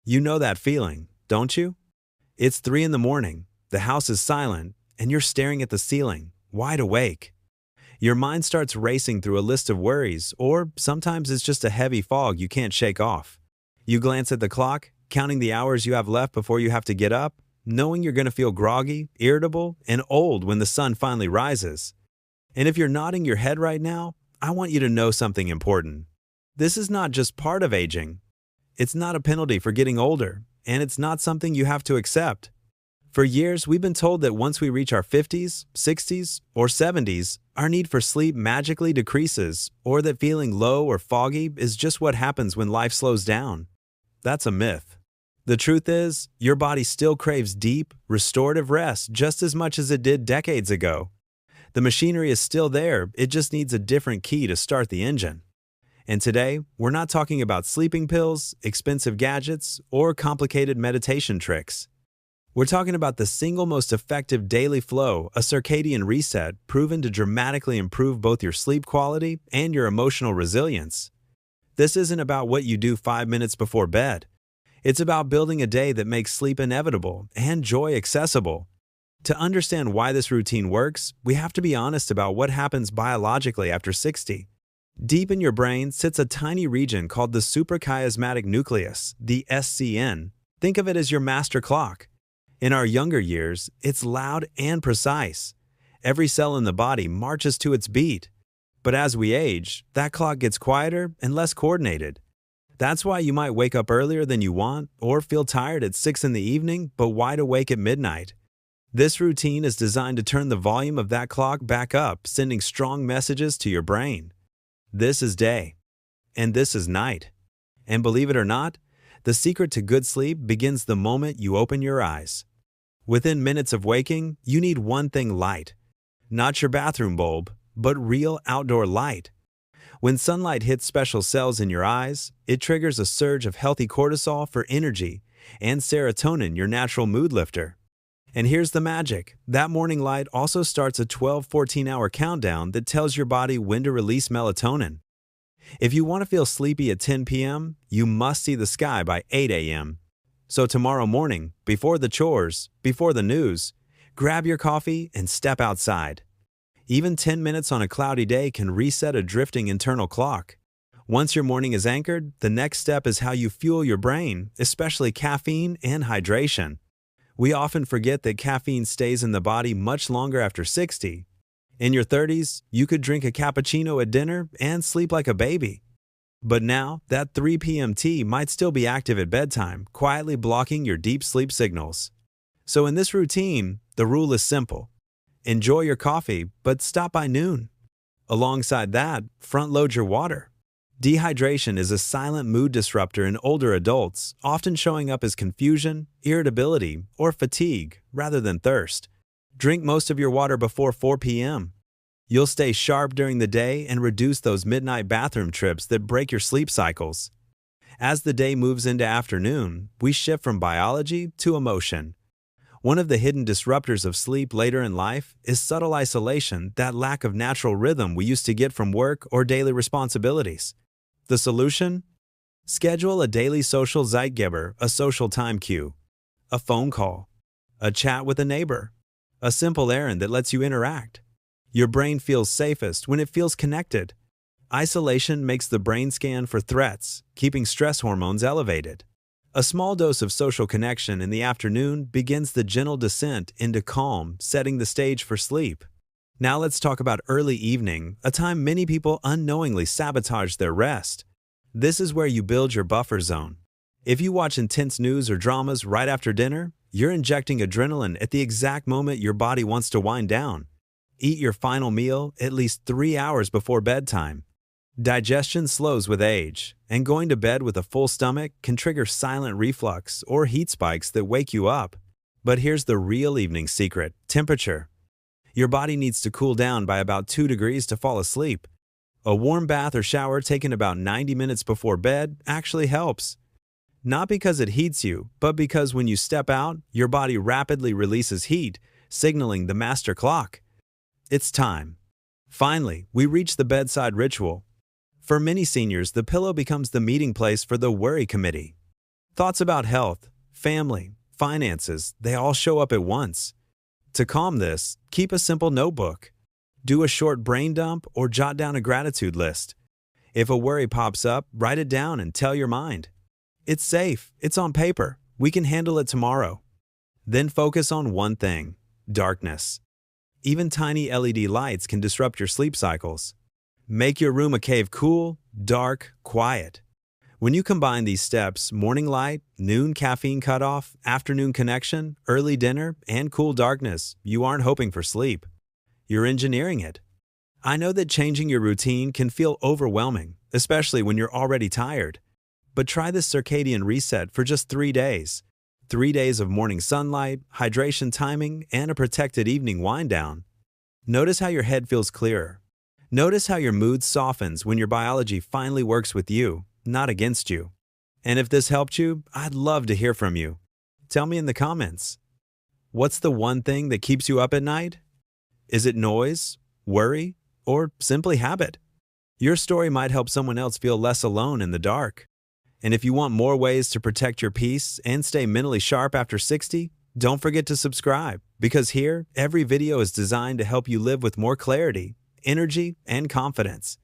You know that feeling, don't you? It's 3 in the morning, the house is silent, and you're staring at the ceiling, wide awake. Your mind starts racing through a list of worries, or sometimes it's just a heavy fog you can't shake off. You glance at the clock, counting the hours you have left before you have to get up, knowing you're going to feel groggy, irritable, and old when the sun finally rises. And if you're nodding your head right now, I want you to know something important. This is not just part of aging. It's not a penalty for getting older, and it's not something you have to accept. For years, we've been told that once we reach our 50s, 60s, or 70s, our need for sleep magically decreases, or that feeling low or foggy is just what happens when life slows down. That's a myth. The truth is, your body still craves deep, restorative rest just as much as it did decades ago. The machinery is still there, it just needs a different key to start the engine. And today, we're not talking about sleeping pills, expensive gadgets, or complicated meditation tricks. We're talking about the single most effective daily flow, a circadian reset, proven to dramatically improve both your sleep quality and your emotional resilience. This isn't about what you do 5 minutes before bed. It's about building a day that makes sleep inevitable and joy accessible. To understand why this routine works, we have to be honest about what happens biologically after 60. Deep in your brain sits a tiny region called the suprachiasmatic nucleus, the SCN. Think of it as your master clock. In our younger years, it's loud and precise. Every cell in the body marches to its beat. But as we age, that clock gets quieter and less coordinated. That's why you might wake up earlier than you want or feel tired at 6 in the evening but wide awake at midnight. This routine is designed to turn the volume of that clock back up, sending strong messages to your brain. This is day, and this is night. And believe it or not, the secret to good sleep begins the moment you open your eyes. Within minutes of waking, you need one thing light. Not your bathroom bulb, but real outdoor light. When sunlight hits special cells in your eyes, it triggers a surge of healthy cortisol for energy and serotonin, your natural mood lifter. And here's the magic. That morning light also starts a 12-14-hour countdown that tells your body when to release melatonin. If you want to feel sleepy at 10 p.m., you must see the sky by 8 a.m. So tomorrow morning, before the chores, before the news, grab your coffee and step outside. Even 10 minutes on a cloudy day can reset a drifting internal clock. Once your morning is anchored, the next step is how you fuel your brain, especially caffeine and hydration. We often forget that caffeine stays in the body much longer after 60. In your 30s, you could drink a cappuccino at dinner and sleep like a baby. But now, that 3 p.m. tea might still be active at bedtime, quietly blocking your deep sleep signals. So in this routine, the rule is simple. Enjoy your coffee, but stop by noon. Alongside that, front-load your water. Dehydration is a silent mood disruptor in older adults, often showing up as confusion, irritability, or fatigue rather than thirst. Drink most of your water before 4 p.m. You'll stay sharp during the day and reduce those midnight bathroom trips that break your sleep cycles. As the day moves into afternoon, we shift from biology to emotion. One of the hidden disruptors of sleep later in life is subtle isolation, that lack of natural rhythm we used to get from work or daily responsibilities. The solution? Schedule a daily social Zeitgeber, a social time cue, a phone call, a chat with a neighbor, a simple errand that lets you interact. Your brain feels safest when it feels connected. Isolation makes the brain scan for threats, keeping stress hormones elevated. A small dose of social connection in the afternoon begins the gentle descent into calm, setting the stage for sleep. Now let's talk about early evening, a time many people unknowingly sabotage their rest. This is where you build your buffer zone. If you watch intense news or dramas right after dinner, you're injecting adrenaline at the exact moment your body wants to wind down. Eat your final meal at least 3 hours before bedtime. Digestion slows with age, and going to bed with a full stomach can trigger silent reflux or heat spikes that wake you up. But here's the real evening secret: temperature. Your body needs to cool down by about 2 degrees to fall asleep. A warm bath or shower taken about 90 minutes before bed actually helps. Not because it heats you, but because when you step out, your body rapidly releases heat, signaling the master clock. It's time. Finally, we reach the bedside ritual. For many seniors, the pillow becomes the meeting place for the worry committee. Thoughts about health, family, finances, they all show up at once. To calm this, keep a simple notebook. Do a short brain dump or jot down a gratitude list. If a worry pops up, write it down and tell your mind, "It's safe, it's on paper, we can handle it tomorrow." Then focus on one thing: darkness. Even tiny LED lights can disrupt your sleep cycles. Make your room a cave cool, dark, quiet. When you combine these steps, morning light, noon caffeine cutoff, afternoon connection, early dinner, and cool darkness, you aren't hoping for sleep. You're engineering it. I know that changing your routine can feel overwhelming, especially when you're already tired. But try this circadian reset for just 3 days. 3 days of morning sunlight, hydration timing, and a protected evening wind down. Notice how your head feels clearer. Notice how your mood softens when your biology finally works with you, not against you. And if this helped you, I'd love to hear from you. Tell me in the comments. What's the one thing that keeps you up at night? Is it noise, worry, or simply habit? Your story might help someone else feel less alone in the dark. And if you want more ways to protect your peace and stay mentally sharp after 60, don't forget to subscribe, because here, every video is designed to help you live with more clarity, energy, and confidence.